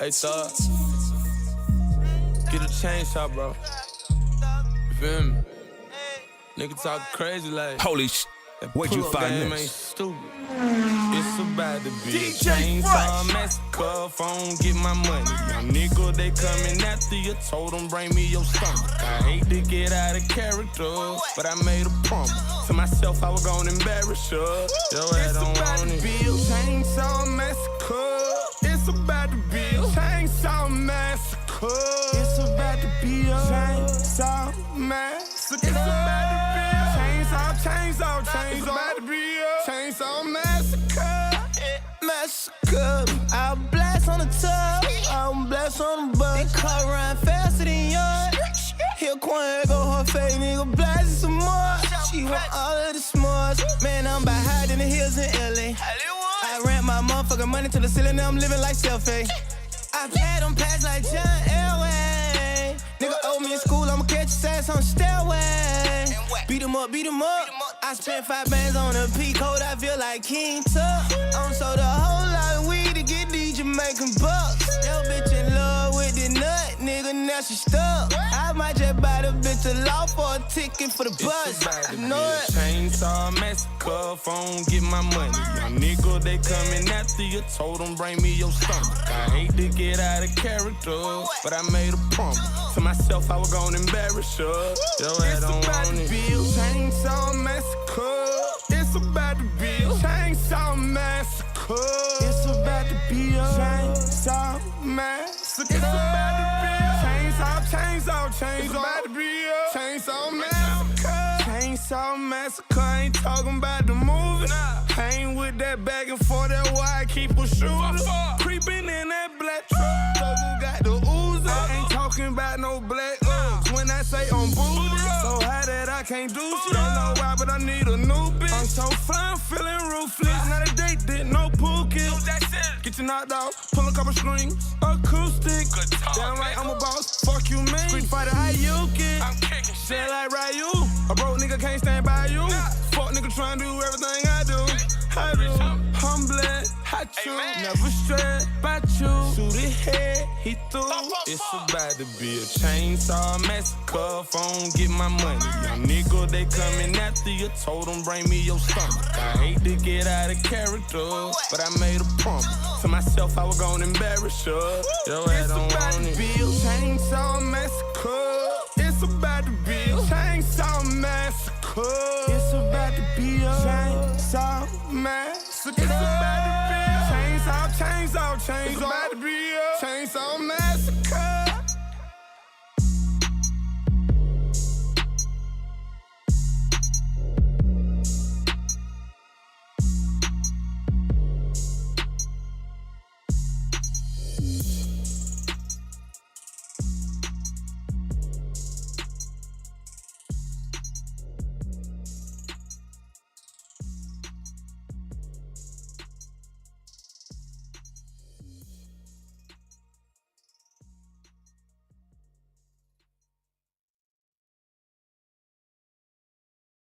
Hey, thug, get a chainsaw, bro. You feel me? Nigga talk crazy like. Holy sh! Where'd you find game this? Ain't stupid. It's about to be a chainsaw massacre. Phone, get my money. Young nigga, they coming after you. Told them bring me your stomach. I hate to get out of character, but I made a promise to myself I was gonna embarrass you. Yo, it's about to be a chainsaw massacre. It's about to be a chainsaw massacre. It's about to be a chainsaw massacre. It's about to be a chainsaw. It's about to be a chainsaw massacre. Massacre. I'll blast on the tub, I'll blast on the bus. They car run faster than yours. Here Quan go her face, nigga blast it some more. She want all of the s'mores. Man, I'm by hide in the hills in LA. I ran my motherfucking money to the ceiling, now I'm living like selfie. I played them pads like John Elway. Nigga owe me in school, I'ma catch his ass on the stairway. Beat him up, beat him up. I spent 5 bands on a P-code, I feel like King Tut. I'm sold a whole lot of weed to get these Jamaican bucks. Yo, bitch in love with the nut, nigga, now she stuck. I might just buy the bitch a law for a ticket for the bus. I know it. Chainsaw massacre, phone, get my money. Young nigga, they coming after you. Told them bring me your stomach. I hate to get out of character, but I made a promise to myself I was gonna embarrass you. Yo, it's about to be a chainsaw massacre. It's about to be a chainsaw massacre. It's about to be a chainsaw massacre. It's about to be a chainsaw. It's about to be a chainsaw massacre. Chainsaw massacre. I ain't talking about the movie. I ain't with that back and forth. That's why I keep a shooter. Creeping in that black truck. Who got the ooze? Ain't talking about no black Uggs. When I say on booty, so high that I can't do shit. Don't know why, but I need a new bitch. I'm so fly, I'm feeling ruthless. Not a date, did no pool kiss. Get you knocked out, pull a couple strings, acoustic. Damn right, I'm a boss. Fuck you, man. Street fighter, how you get? I'm kicking shit like Ryu. A broke nigga can't stand by you. Fuck nigga trying to do everything I do. I'm blessed, I choose. Never stressed about you. Shoot his head, he threw. It's about to be a chainsaw massacre. Phone, get my money. Young nigga, they coming after you. Told them bring me your stomach. I hate to get out of character, but I made a promise to myself I was gonna embarrass you. Yo, it's about to be a chainsaw massacre. It's about to be a chainsaw massacre. It's about to be a chainsaw massacre. It's about to be a chainsaw. It's about to be a chainsaw massacre.